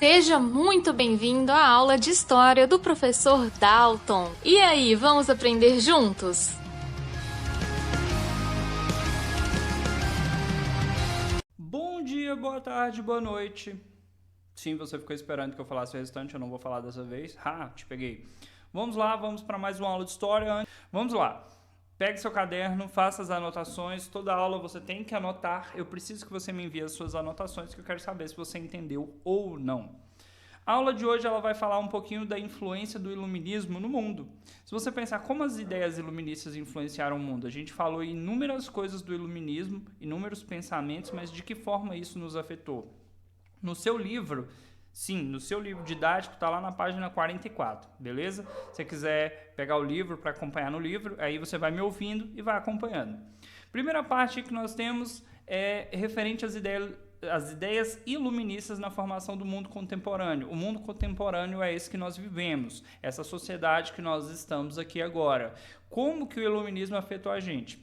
Seja muito bem-vindo à aula de História do professor Dalton. E aí, vamos aprender juntos? Bom dia, boa tarde, boa noite. Sim, você ficou esperando que eu falasse o restante, eu não vou falar dessa vez. Te peguei. Vamos lá, vamos para mais uma aula de História. Vamos lá. Pegue seu caderno, faça as anotações. Toda aula você tem que anotar. Eu preciso que você me envie as suas anotações, que eu quero saber se você entendeu ou não. A aula de hoje ela vai falar um pouquinho da influência do iluminismo no mundo. Se você pensar como as ideias iluministas influenciaram o mundo, a gente falou inúmeras coisas do iluminismo, inúmeros pensamentos, mas de que forma isso nos afetou? No seu livro, no seu livro didático, está lá na página 44, beleza? Se você quiser pegar o livro para acompanhar no livro, aí você vai me ouvindo e vai acompanhando. Primeira parte que nós temos é referente às ideias iluministas na formação do mundo contemporâneo. O mundo contemporâneo é esse que nós vivemos, essa sociedade que nós estamos aqui agora. Como que o iluminismo afetou a gente?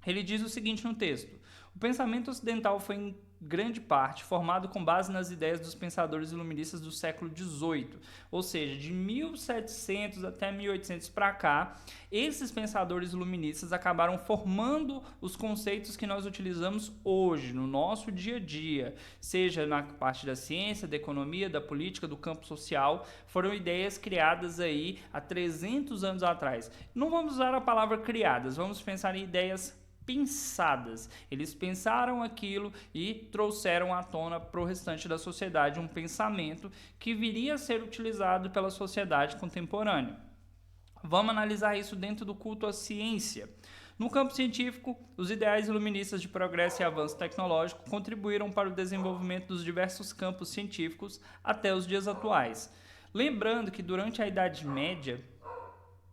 Ele diz o seguinte no texto: o pensamento ocidental foi em grande parte formado com base nas ideias dos pensadores iluministas do século XVIII, ou seja, de 1700 até 1800 para cá, esses pensadores iluministas acabaram formando os conceitos que nós utilizamos hoje, no nosso dia a dia, seja na parte da ciência, da economia, da política, do campo social. Foram ideias criadas aí há 300 anos atrás. Não vamos usar a palavra criadas, vamos pensar em ideias pensadas. Eles pensaram aquilo e trouxeram à tona para o restante da sociedade um pensamento que viria a ser utilizado pela sociedade contemporânea. Vamos analisar isso dentro do culto à ciência. No campo científico, os ideais iluministas de progresso e avanço tecnológico contribuíram para o desenvolvimento dos diversos campos científicos até os dias atuais. Lembrando que durante a Idade Média...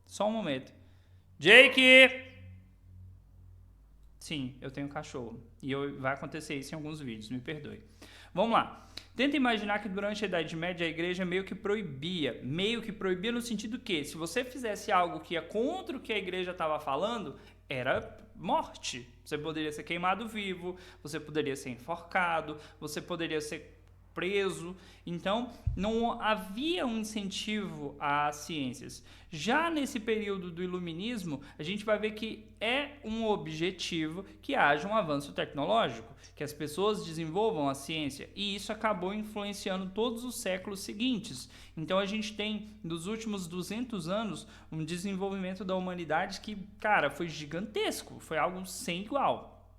Só um momento. Jake! Sim, eu tenho cachorro. E vai acontecer isso em alguns vídeos, me perdoe. Vamos lá. Tenta imaginar que durante a Idade Média a igreja meio que proibia no sentido que, se você fizesse algo que ia contra o que a igreja estava falando, era morte. Você poderia ser queimado vivo, você poderia ser enforcado, você poderia ser preso. Então, não havia um incentivo às ciências. Já nesse período do iluminismo, a gente vai ver que é um objetivo que haja um avanço tecnológico, que as pessoas desenvolvam a ciência, e isso acabou influenciando todos os séculos seguintes. Então, a gente tem, nos últimos 200 anos, um desenvolvimento da humanidade que, foi gigantesco, foi algo sem igual,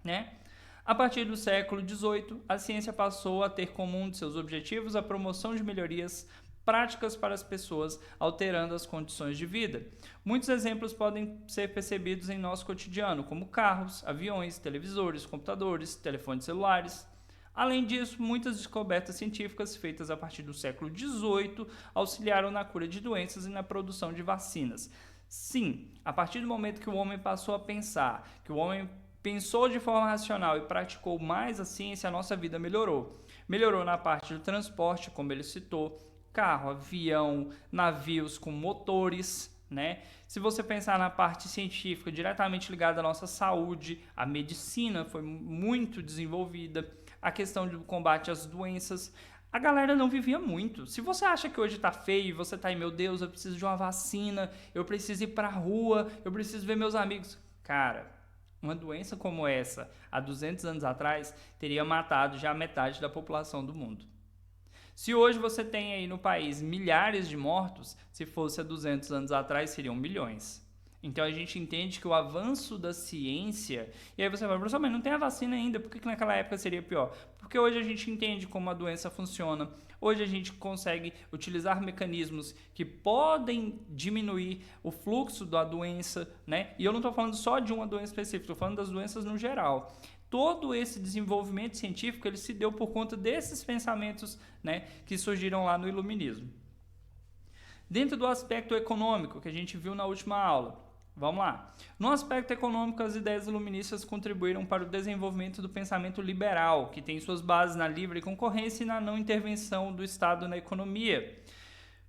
né? A partir do século XVIII, a ciência passou a ter como um de seus objetivos a promoção de melhorias práticas para as pessoas, alterando as condições de vida. Muitos exemplos podem ser percebidos em nosso cotidiano, como carros, aviões, televisores, computadores, telefones celulares. Além disso, muitas descobertas científicas feitas a partir do século XVIII auxiliaram na cura de doenças e na produção de vacinas. Sim, a partir do momento que o homem passou a pensar, que o homem pensou de forma racional e praticou mais a ciência, a nossa vida melhorou. Melhorou na parte do transporte, como ele citou, carro, avião, navios com motores, né? Se você pensar na parte científica diretamente ligada à nossa saúde, a medicina foi muito desenvolvida, a questão do combate às doenças, a galera não vivia muito. Se você acha que hoje tá feio e você tá aí, meu Deus, eu preciso de uma vacina, eu preciso ir pra rua, eu preciso ver meus amigos. Uma doença como essa, há 200 anos atrás, teria matado já metade da população do mundo. Se hoje você tem aí no país milhares de mortos, se fosse há 200 anos atrás, seriam milhões. Então a gente entende que o avanço da ciência... E aí você fala, professor, mas não tem a vacina ainda, por que naquela época seria pior? Porque hoje a gente entende como a doença funciona. Hoje a gente consegue utilizar mecanismos que podem diminuir o fluxo da doença, né? E eu não estou falando só de uma doença específica, estou falando das doenças no geral. Todo esse desenvolvimento científico ele se deu por conta desses pensamentos, né, que surgiram lá no iluminismo. Dentro do aspecto econômico que a gente viu na última aula, vamos lá. No aspecto econômico, as ideias iluministas contribuíram para o desenvolvimento do pensamento liberal, que tem suas bases na livre concorrência e na não intervenção do Estado na economia.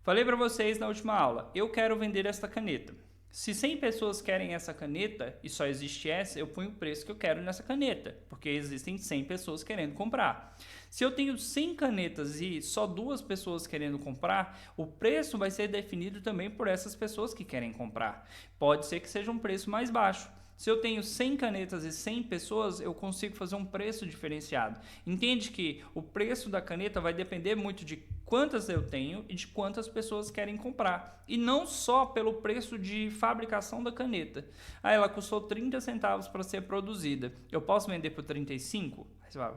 Falei para vocês na última aula, eu quero vender esta caneta. Se 100 pessoas querem essa caneta e só existe essa, eu ponho o preço que eu quero nessa caneta, porque existem 100 pessoas querendo comprar. Se eu tenho 100 canetas e só 2 pessoas querendo comprar, o preço vai ser definido também por essas pessoas que querem comprar. Pode ser que seja um preço mais baixo. Se eu tenho 100 canetas e 100 pessoas, eu consigo fazer um preço diferenciado. Entende que o preço da caneta vai depender muito de quantas eu tenho e de quantas pessoas querem comprar. E não só pelo preço de fabricação da caneta. Ela custou 30 centavos para ser produzida. Eu posso vender por 35?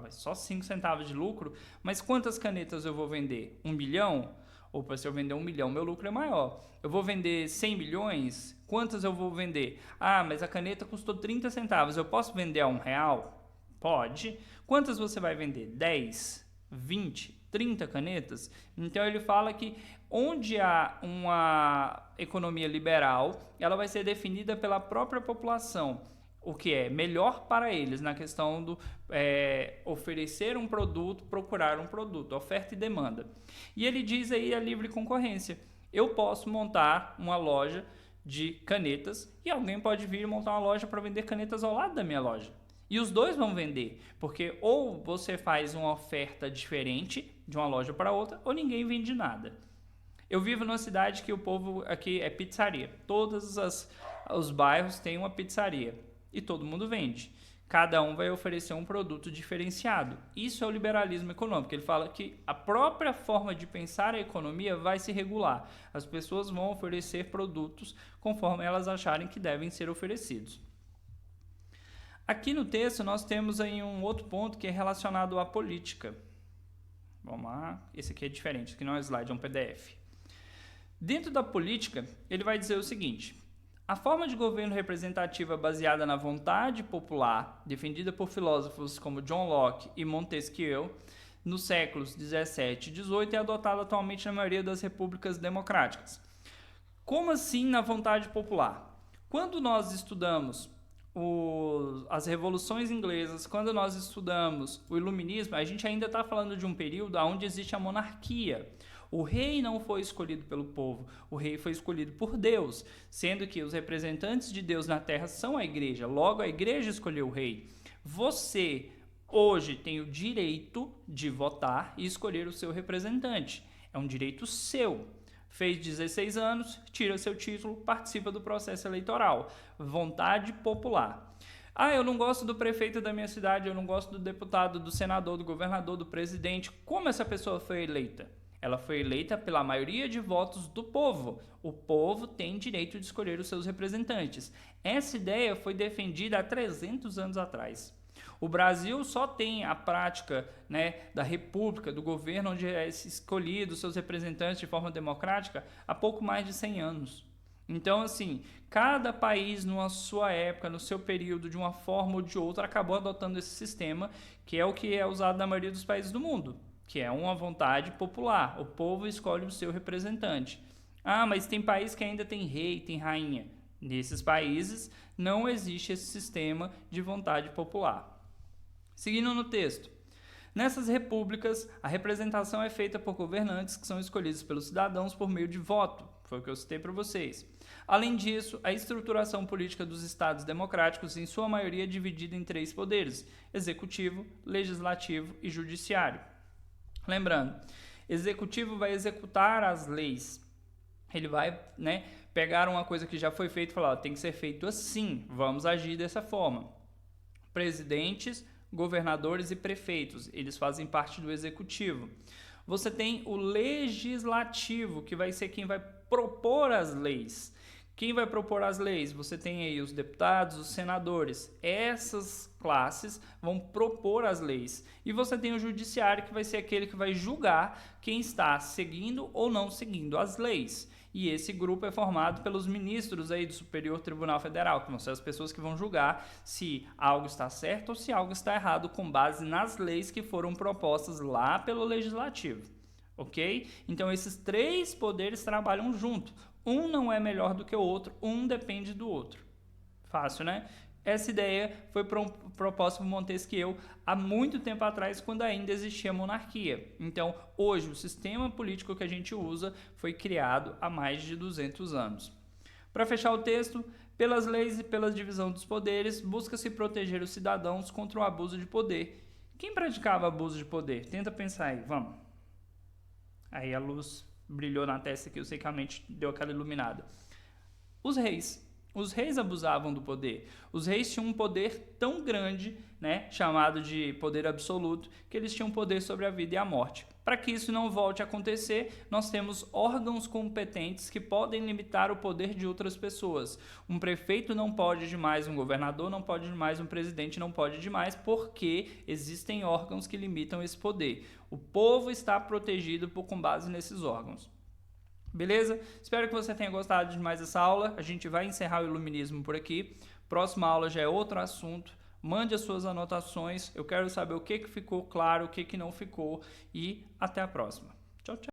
Só 5 centavos de lucro. Mas quantas canetas eu vou vender? 1 bilhão? Opa, se eu vender 1 milhão, meu lucro é maior. Eu vou vender 100 milhões? Quantas eu vou vender? Ah, mas a caneta custou 30 centavos. Eu posso vender a R$1? Pode. Quantas você vai vender? 10? 20? 30 canetas? Então ele fala que onde há uma economia liberal, ela vai ser definida pela própria população. O que é melhor para eles na questão do oferecer um produto, procurar um produto, oferta e demanda. E ele diz aí a livre concorrência. Eu posso montar uma loja de canetas e alguém pode vir montar uma loja para vender canetas ao lado da minha loja. E os dois vão vender, porque ou você faz uma oferta diferente de uma loja para outra, ou ninguém vende nada. Eu vivo numa cidade que o povo aqui é pizzaria. Todos os bairros têm uma pizzaria. E todo mundo vende. Cada um vai oferecer um produto diferenciado. Isso é o liberalismo econômico. Ele fala que a própria forma de pensar a economia vai se regular. As pessoas vão oferecer produtos conforme elas acharem que devem ser oferecidos. Aqui no texto nós temos aí um outro ponto que é relacionado à política. Vamos lá. Esse aqui é diferente, esse aqui não é um slide, é um PDF. Dentro da política, ele vai dizer o seguinte: a forma de governo representativa baseada na vontade popular, defendida por filósofos como John Locke e Montesquieu, nos séculos 17 e 18, é adotada atualmente na maioria das repúblicas democráticas. Como assim na vontade popular? Quando nós estudamos as revoluções inglesas, quando nós estudamos o iluminismo, a gente ainda está falando de um período onde existe a monarquia. O rei não foi escolhido pelo povo, o rei foi escolhido por Deus, sendo que os representantes de Deus na terra são a igreja, logo a igreja escolheu o rei. Você hoje tem o direito de votar e escolher o seu representante, é um direito seu. Fez 16 anos, tira seu título, participa do processo eleitoral. Vontade popular. Ah, eu não gosto do prefeito da minha cidade, eu não gosto do deputado, do senador, do governador, do presidente. Como essa pessoa foi eleita? Ela foi eleita pela maioria de votos do povo. O povo tem direito de escolher os seus representantes. Essa ideia foi defendida há 300 anos atrás. O Brasil só tem a prática, da república, do governo, onde é escolhido seus representantes de forma democrática há pouco mais de 100 anos. Então, assim, cada país, na sua época, no seu período, de uma forma ou de outra, acabou adotando esse sistema, que é o que é usado na maioria dos países do mundo, que é uma vontade popular. O povo escolhe o seu representante. Ah, mas tem país que ainda tem rei, tem rainha. Nesses países não existe esse sistema de vontade popular. Seguindo no texto. Nessas repúblicas, a representação é feita por governantes que são escolhidos pelos cidadãos por meio de voto. Foi o que eu citei para vocês. Além disso, a estruturação política dos estados democráticos, em sua maioria, é dividida em 3 poderes: executivo, legislativo e judiciário. Lembrando, executivo vai executar as leis. Ele vai, pegar uma coisa que já foi feita e falar, tem que ser feito assim, vamos agir dessa forma. Presidentes, governadores e prefeitos, eles fazem parte do executivo. Você tem o legislativo, que vai ser quem vai propor as leis. Quem vai propor as leis? Você tem aí os deputados, os senadores. Essas classes vão propor as leis. E você tem o judiciário, que vai ser aquele que vai julgar quem está seguindo ou não seguindo as leis. E esse grupo é formado pelos ministros aí do Superior Tribunal Federal, que vão ser as pessoas que vão julgar se algo está certo ou se algo está errado, com base nas leis que foram propostas lá pelo Legislativo. Ok? Então, esses 3 poderes trabalham junto. Um não é melhor do que o outro, um depende do outro. Fácil, né? Essa ideia foi proposta por Montesquieu há muito tempo atrás, quando ainda existia monarquia. Então, hoje, o sistema político que a gente usa foi criado há mais de 200 anos. Para fechar o texto, pelas leis e pela divisão dos poderes, busca-se proteger os cidadãos contra o abuso de poder. Quem praticava abuso de poder? Tenta pensar aí, vamos. Aí a luz brilhou na testa aqui, eu sei que a mente deu aquela iluminada. Os reis. Os reis abusavam do poder. Os reis tinham um poder tão grande, né, chamado de poder absoluto, que eles tinham poder sobre a vida e a morte. Para que isso não volte a acontecer, nós temos órgãos competentes que podem limitar o poder de outras pessoas. Um prefeito não pode demais, um governador não pode demais, um presidente não pode demais, porque existem órgãos que limitam esse poder. O povo está protegido com base nesses órgãos. Beleza? Espero que você tenha gostado de mais essa aula. A gente vai encerrar o iluminismo por aqui. Próxima aula já é outro assunto. Mande as suas anotações. Eu quero saber o que ficou claro, o que não ficou. E até a próxima. Tchau, tchau.